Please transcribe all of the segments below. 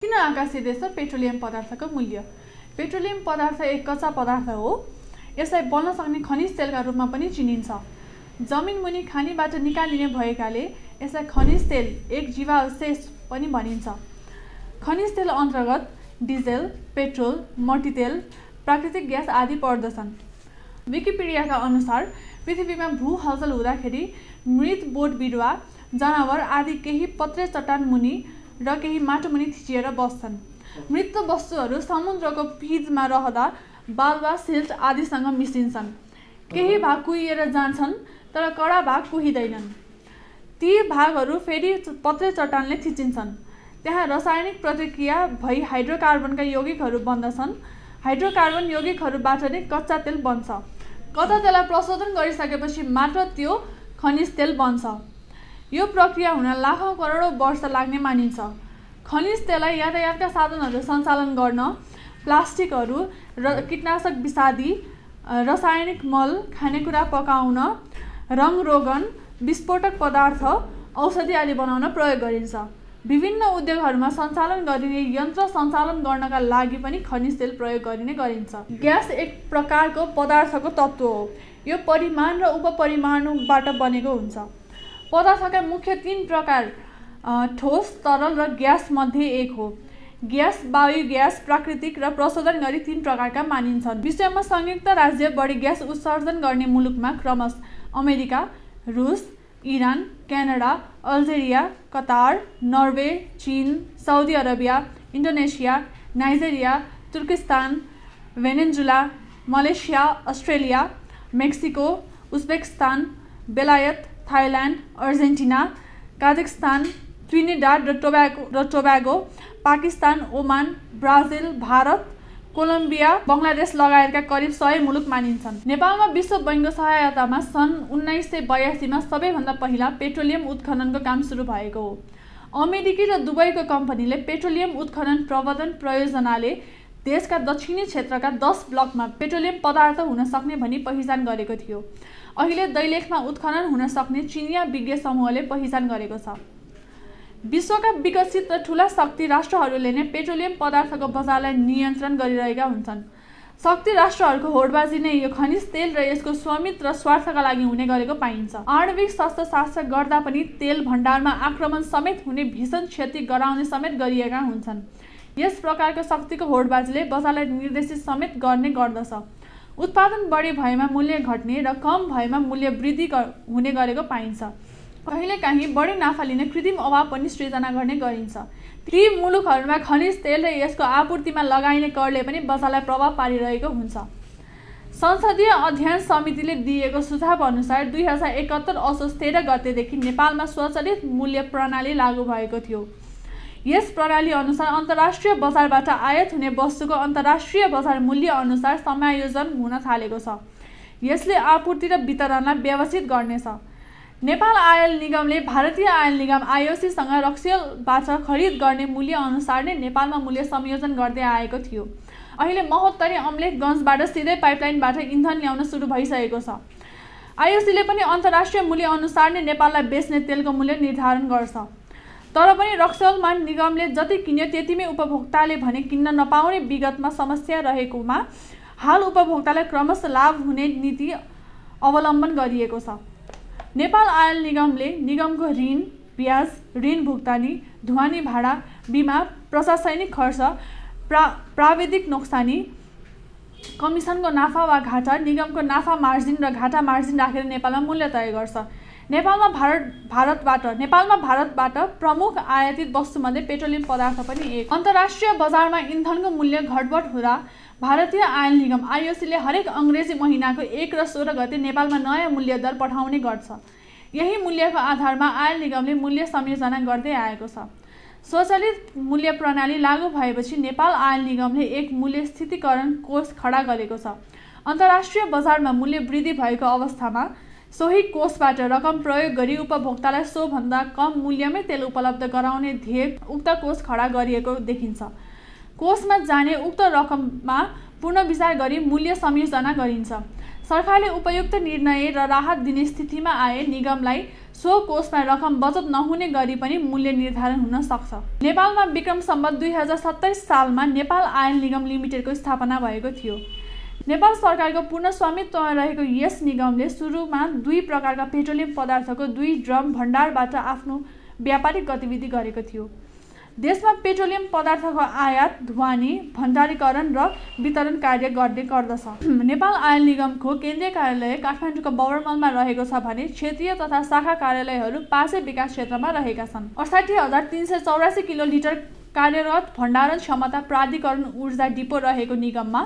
किन आकाशिँदैछ पेट्रोलियम पदार्थको मूल्य? पेट्रोलियम पदार्थ एक कच्चा पदार्थ हो। यसलाई बल्न सक्ने खनिज तेलका रूपमा पनि चिनिन्छ। जमिनमुनि खानीबाट निकालिने भएकाले यसलाई खनिज तेल, एक जीवावशेष पनि भनिन्छ। खनिज तेल अन्तर्गत डिजेल, पेट्रोल, मट्टीतेल, प्राकृतिक ग्यास आदि पर्दछन्। विकिपीडियाका अनुसार पृथ्वीमा भू हलचल हुँदाखेरि मृत बोट बिरुवा, जनावर आदि केही पत्रे चट्टान मुनि र केही माटो मुनि थिचिएर बस्छन्। मृत वस्तुहरू समुद्रको पिँधमा रहँदा बालुवा, सिल्ट आदिसँग मिसिन्छन्। केही भाग कुहिएर जान्छन् तर कडा भाग कुहिँदैनन्। ती भागहरू फेरि पत्रे चट्टानले थिचिन्छन्। त्यहाँ रासायनिक प्रतिक्रिया भई हाइड्रोकार्बनका यौगिकहरू बन्दछन्। हाइड्रोकार्बन यौगिकहरूबाट नै कच्चा तेल बन्छ। कच्चा तेललाई प्रशोधन गरिसकेपछि मात्र त्यो खनिज तेल बन्छ। यो प्रक्रिया हुन लाखौं करोडौं वर्ष लाग्ने मानिन्छ। खनिज तेललाई यातायातका साधनहरू सञ्चालन गर्न, प्लास्टिकहरू र कीटनाशक विषादी, रासायनिक मल, खानेकुरा पकाउन, रङरोगन, विस्फोटक पदार्थ, औषधि आदि बनाउन प्रयोग गरिन्छ। विभिन्न उद्योगहरूमा सञ्चालन गरिने यन्त्र सञ्चालन गर्नका लागि पनि खनिज तेल प्रयोग गरिने गरिन्छ। ग्यास एक प्रकारको पदार्थको तत्त्व हो। यो परिमाण र उपपरिमाणुबाट बनेको हुन्छ। पदार्थका मुख्य 3 प्रकार ठोस, तरल र ग्यास मध्ये एक हो। ग्यास वायु ग्यास, प्राकृतिक र प्रशोधन गरी 3 प्रकारका मानिन्छन्। विश्वमा संयुक्त राज्य बढी ग्यास उत्सर्जन गर्ने मुलुकमा क्रमशः अमेरिका, रुस, Iran, Canada, Algeria, Qatar, Norway, चीन, साउदी अरबिया, इन्डोनेसिया, नाइजेरिया, तुर्किस्तान, Venezuela, Malaysia, Australia, Mexico, Uzbekistan, बेलायत, थाइल्यान्ड, अर्जेन्टिना, काजाखस्तान, ट्रिनिडाड र Tobago, Pakistan, Oman, Brazil, Bharat, Colombia, Bangladesh लगायतका करिब 100 मुलुक मानिन्छन्। नेपालमा विश्व बैंकको सहायतामा सन् 1982 मा सबैभन्दा पहिला पेट्रोलियम उत्खननको काम सुरु भएको हो। अमेरिकी र दुबईको कम्पनीले पेट्रोलियम उत्खनन प्रबन्धन परियोजनाले देशका दक्षिणी क्षेत्रका 10 ब्लकमा पेट्रोलियम पदार्थ हुन सक्ने भनी पहिचान गरेको थियो। अहिले दैलेखमा उत्खनन हुन सक्ने चिनिया विज्ञ समूहले पहिचान गरेको छ। विश्वका विकसित र ठूला शक्ति राष्ट्रहरूले नै पेट्रोलियम पदार्थको बजारलाई नियन्त्रण गरिरहेका हुन्छन्। शक्ति राष्ट्रहरूको होडबाजी नै यो खनिज तेल र यसको स्वामित्व र स्वार्थका लागि हुने गरेको पाइन्छ। आणविक शस्त्रशास्त्र गर्दा पनि तेल भण्डारमा आक्रमण समेत हुने, भीषण क्षति गराउने समेत गरिएका हुन्छन्। यस प्रकारको शक्तिको होडबाजीले बजारलाई निर्देशित समेत गर्ने गर्दछ। उत्पादन बढी भएमा मूल्य घट्ने र कम भएमा मूल्य वृद्धि हुने गरेको पाइन्छ। कहिलेकाहीँ बढी नाफा लिने कृत्रिम अभाव पनि सृजना गर्ने गरिन्छ। ती मुलुकहरूमा खनिज तेल र यसको आपूर्तिमा लगाइने करले पनि बजारलाई प्रभाव पारिरहेको हुन्छ। संसदीय अध्ययन समितिले दिएको सुझाव अनुसार 2071 असोज 13 गतेदेखि नेपालमा स्वचालित मूल्य प्रणाली लागू भएको थियो। यस प्रणाली अनुसार अन्तर्राष्ट्रिय बजारबाट आयात हुने वस्तुको अन्तर्राष्ट्रिय बजार मूल्य अनुसार समायोजन हुन थालेको छ। यसले आपूर्ति र वितरणलाई व्यवस्थित गर्नेछ। नेपाल आयल निगमले भारतीय आयल निगम आईओसीसँग रक्सौलबाट खरिद गर्ने मूल्य अनुसार नै नेपालमा मूल्य संयोजन गर्दै आएको थियो। अहिले महोत्तरी अमलेखगञ्जबाट सिधै पाइपलाइनबाट इन्धन ल्याउन सुरु भइसकेको छ। आईओसीले पनि अन्तर्राष्ट्रिय मूल्य अनुसार नै नेपाललाई बेच्ने तेलको मूल्य निर्धारण गर्छ। तर पनि रक्सौलमा निगमले जति किन्यो त्यतिमै उपभोक्ताले भने किन्न नपाउने विगतमा समस्या रहेकोमा हाल उपभोक्तालाई क्रमशः लाभ हुने नीति अवलम्बन गरिएको छ। नेपाल आयल निगमले निगमको ऋण, ब्याज, ऋण भुक्तानी, ढुवानी भाडा, बिमा, प्रशासनिक खर्च, प्राविधिक नोक्सानी, कमिसनको नाफा वा घाटा, निगमको नाफा मार्जिन र घाटा मार्जिन राखेर नेपालमा मूल्य तय गर्छ। नेपालमा भारतबाट प्रमुख आयातित वस्तुमध्ये पेट्रोलियम पदार्थ पनि एक। अन्तर्राष्ट्रिय बजारमा इन्धनको मूल्य घटबढ हुँदा भारतीय आयल निगम आईओसीले हरेक अंग्रेजी महिनाको 1 र 16 गते नेपालमा नयाँ मूल्य दर पठाउने गर्छ। यही मूल्यको आधारमा आयल निगमले मूल्य संयोजना गर्दै आएको छ। स्वचालित मूल्य प्रणाली लागू भएपछि नेपाल आयल निगमले एक मूल्य स्थितीकरण कोष खडा गरेको छ। अन्तर्राष्ट्रिय बजारमा मूल्य वृद्धि भएको अवस्थामा सोही कोषबाट रकम प्रयोग गरी उपभोक्तालाई सोभन्दा कम मूल्यमै तेल उपलब्ध गराउने ध्येय उक्त कोष खडा गरिएको देखिन्छ। कोषमा जाने उक्त रकममा पुनर्विचार गरी मूल्य संयोजना गरिन्छ। सरकारले उपयुक्त निर्णय र राहत दिने स्थितिमा आए निगमलाई सो कोषमा रकम बचत नहुने गरी पनि मूल्य निर्धारण हुन सक्छ। नेपालमा विक्रम सम्वत 2027 सालमा नेपाल आयल निगम लिमिटेडको स्थापना भएको थियो। नेपाल सरकारको पूर्ण स्वामित्वमा रहेको यस निगमले सुरुमा 2 प्रकारका पेट्रोलियम पदार्थको 2 ड्रम भण्डारबाट आफ्नो व्यापारिक गतिविधि गरेको थियो। देशमा पेट्रोलियम पदार्थको आयात, ढुवानी, भण्डारीकरण र वितरण कार्य गर्ने गर्दछ। नेपाल आयल निगमको केन्द्रीय कार्यालय काठमाडौँको बबरमलमा रहेको छ भने क्षेत्रीय तथा शाखा कार्यालयहरू पाँचै विकास क्षेत्रमा रहेका छन्। 68,384 किलोलिटर कार्यरत भण्डारण क्षमता प्राधिकरण ऊर्जा डिपो रहेको निगममा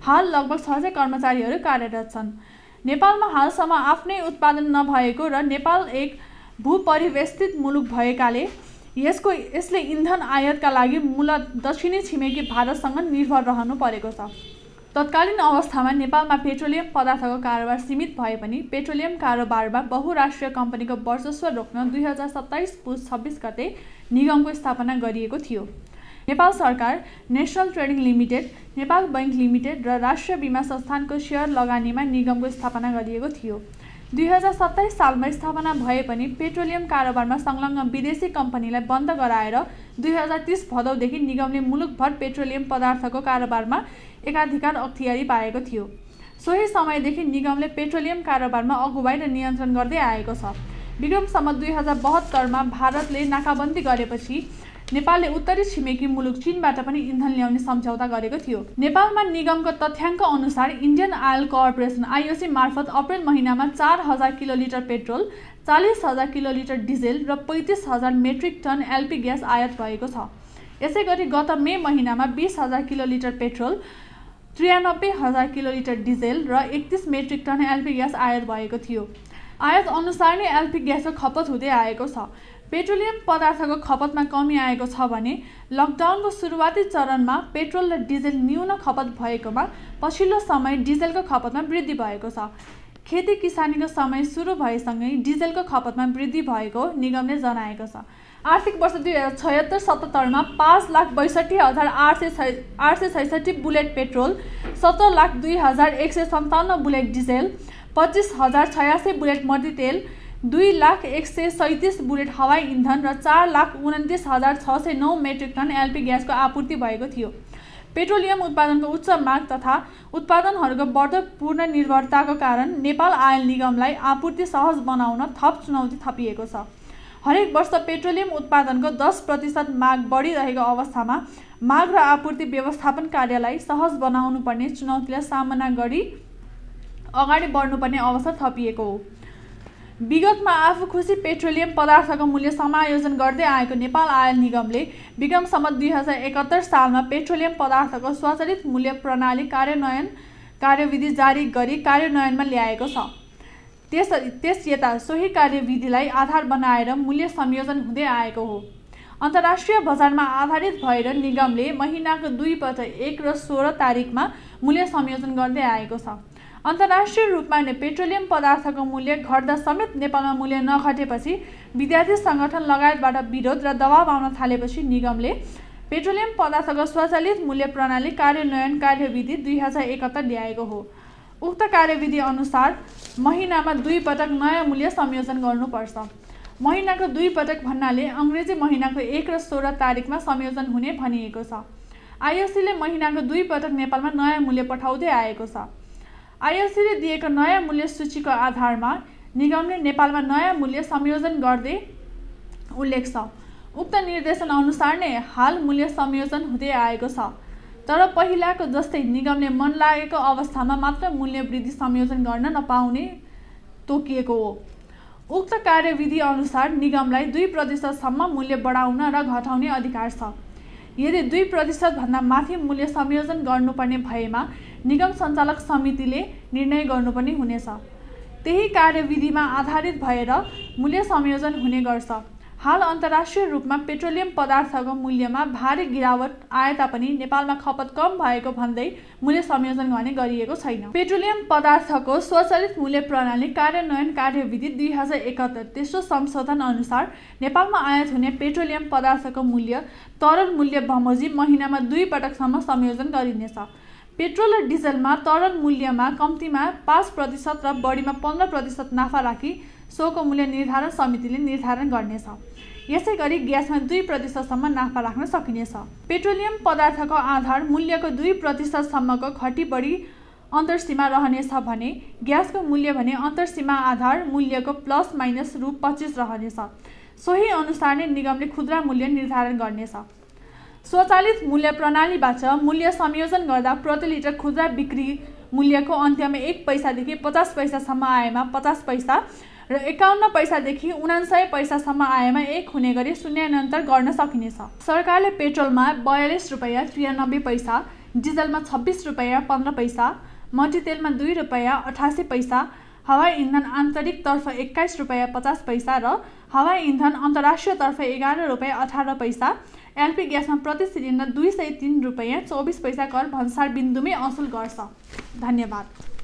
हाल लगभग 600 कर्मचारीहरू कार्यरत छन्। नेपालमा हालसम्म आफ्नै उत्पादन नभएको र नेपाल एक भूपरिवेष्टित मुलुक भएकाले यसले इन्धन आयातका लागि मूलत दक्षिणी छिमेकी भारतसँग निर्भर रहनु परेको छ। तत्कालीन अवस्थामा नेपालमा पेट्रोलियम पदार्थको कारोबार सीमित भए पनि पेट्रोलियम कारोबारमा बहुराष्ट्रिय कम्पनीको वर्चस्व रोक्न 2027 पुस 26 गते निगमको स्थापना गरिएको थियो। नेपाल सरकार, national trading limited, Nepal bank limited र राष्ट्रिय बीमा संस्थानको सेयर लगानीमा निगमको स्थापना गरिएको थियो। 2027 सालमा स्थापना भए पनि पेट्रोलियम कारोबारमा संलग्न विदेशी कम्पनीलाई बन्द गराएर 2030 भदौदेखि निगमले मुलुकभर पेट्रोलियम पदार्थको कारोबारमा एकाधिकार अख्तियारी पाएको थियो। सोही समयदेखि निगमले पेट्रोलियम कारोबारमा अगुवाई र नियन्त्रण गर्दै आएको छ। विक्रम सम्वत 2072 मा भारतले नाकाबन्दी गरेपछि नेपालले उत्तरी छिमेकी मुलुक चीनबाट पनि इन्धन ल्याउने सम्झौता गरेको थियो। नेपालमा निगमको तथ्याङ्क अनुसार इन्डियन आयल कर्पोरेसन आईओसी मार्फत अप्रेल महिनामा 4,000 किलोलिटर पेट्रोल, 40,000 किलोलिटर डिजेल र 35,000 मेट्रिक टन एलपी ग्यास आयात भएको छ। यसैगरी गत मे महिनामा 20,000 किलोलिटर पेट्रोल, 93,000 किलोलिटर डिजेल र 31 मेट्रिक टन एलपी ग्यास आयात भएको थियो। आयात अनुसार नै एलपी ग्यासको खपत हुँदै आएको छ। पेट्रोलियम पदार्थको खपतमा कमी आएको छ भने लकडाउनको सुरुवाती चरणमा पेट्रोल र डिजेल न्यून खपत भएकोमा पछिल्लो समय डिजेलको खपतमा वृद्धि भएको छ। खेती किसानीको समय सुरु भएसँगै डिजेलको खपतमा वृद्धि भएको निगमले जनाएको छ। आर्थिक वर्ष 2076-77 मा 5,62,866 bullet petrol, 17,02,157 bullet diesel, 25,086 bullet मट्टीतेल, 2,01,37 बुलेट हवाई इन्धन र 4,29,609 मेट्रिक टन एलपी ग्यासको आपूर्ति भएको थियो। पेट्रोलियम उत्पादनको उच्च माग तथा उत्पादनहरूको बढ्दो पूर्ण निर्भरताको कारण नेपाल आयल निगमलाई आपूर्ति सहज बनाउन थप चुनौती थपिएको छ। हरेक वर्ष पेट्रोलियम उत्पादनको 10% माग बढिरहेको अवस्थामा माग र आपूर्ति व्यवस्थापन कार्यलाई सहज बनाउनुपर्ने चुनौतीलाई सामना गरी अगाडि बढ्नुपर्ने अवसर थपिएको हो। विगतमा आफू खुसी पेट्रोलियम पदार्थको मूल्य समायोजन गर्दै आएको नेपाल आयल निगमले विक्रम सम्वत 2071 सालमा पेट्रोलियम पदार्थको स्वचालित मूल्य प्रणाली कार्यविधि जारी गरी कार्यान्वयनमा ल्याएको छ। त्यस यता सोही कार्यविधिलाई आधार बनाएर मूल्य संयोजन हुँदै आएको हो। अन्तर्राष्ट्रिय बजारमा आधारित भएर निगमले महिनाको 2 पटक 1 र 16 तारिकमा मूल्य संयोजन गर्दै आएको छ। अन्तर्राष्ट्रिय रूपमा पेट्रोलियम पदार्थको मूल्य घट्दा समेत नेपालमा मूल्य नघटेपछि विद्यार्थी सङ्गठन लगायतबाट विरोध र दबाव आउन थालेपछि निगमले पेट्रोलियम पदार्थको स्वचालित मूल्य प्रणाली कार्यान्वयन कार्यविधि 2071 ल्याएको हो। उक्त कार्यविधि अनुसार महिनामा 2 पटक नयाँ मूल्य संयोजन गर्नुपर्छ। महिनाको 2 पटक भन्नाले अङ्ग्रेजी महिनाको 1 र 16 तारिकमा संयोजन हुने भनिएको छ। आईओसीले महिनाको 2 पटक नेपालमा नयाँ मूल्य पठाउँदै आएको छ। आईओसीले दिएको नयाँ मूल्य सूचीको आधारमा निगमले नेपालमा नयाँ मूल्य संयोजन गर्दै उल्लेख छ। उक्त निर्देशन अनुसार नै हाल मूल्य संयोजन हुँदै आएको छ। तर पहिलाको जस्तै निगमले मन लागेको अवस्थामा मात्र मूल्य वृद्धि संयोजन गर्न नपाउने तोकिएको हो। उक्त कार्यविधि अनुसार निगमलाई 2% सम्म मूल्य बढाउन र घटाउने अधिकार छ। यदि 2% भन्दा माथि मूल्य संयोजन गर्नुपर्ने भएमा निगम सञ्चालक समितिले निर्णय गर्नुपर्ने हुनेछ। त्यही कार्यविधिमा आधारित भएर मूल्य संयोजन हुने गर्छ। हाल अन्तर्राष्ट्रिय रूपमा पेट्रोलियम पदार्थको मूल्यमा भारी गिरावट आए तापनि नेपालमा खपत कम भएको भन्दै मूल्य संयोजन गर्ने गरिएको छैन। पेट्रोलियम पदार्थको स्वचालित मूल्य प्रणाली कार्यान्वयन कार्यविधि 2071 तेस्रो संशोधन अनुसार नेपालमा आयात हुने पेट्रोलियम पदार्थको मूल्य तरल मूल्य बमोजिम महिनामा 2 पटकसम्म संयोजन गरिनेछ। पेट्रोल र डिजलमा तरल मूल्यमा कम्तीमा 5% र बढीमा 15% नाफा राखी सोको मूल्य निर्धारण समितिले निर्धारण गर्नेछ। यसै गरी ग्यासमा 2%सम्म नाफा राख्न सकिनेछ। पेट्रोलियम पदार्थको आधार मूल्यको 2%सम्मको घटी बढी अन्तरसीमा रहनेछ भने ग्यासको मूल्य भने अन्तरसीमा आधार मूल्यको प्लस माइनस रु 25 रहनेछ। सोही अनुसार नै निगमले खुद्रा मूल्य निर्धारण गर्नेछ। स्वचालित मूल्य प्रणालीबाट मूल्य संयोजन गर्दा प्रति लिटर खुद्रा बिक्री मूल्यको अन्त्यमा 1 पैसादेखि 50 पैसासम्म आएमा 50 पैसा र 51 पैसादेखि 49 पैसासम्म आएमा 1 हुने गरी शून्यान्तर गर्न सकिनेछ। सरकारले पेट्रोलमा 42 रुपैयाँ 93 पैसा, डिजलमा 26 रुपैयाँ 15 पैसा, मट्टीतेलमा 2 रुपैयाँ 88 पैसा, हवाई इन्धन आन्तरिकतर्फ 21 रुपैयाँ 50 पैसा र हवाई इन्धन अन्तर्राष्ट्रियतर्फ 11 रुपैयाँ 18 पैसा, एलपी ग्यासमा प्रति सिलिन्डर 203 रुपैयाँ 24 पैसा कर भन्सार बिन्दुमै असुल गर्छ। धन्यवाद।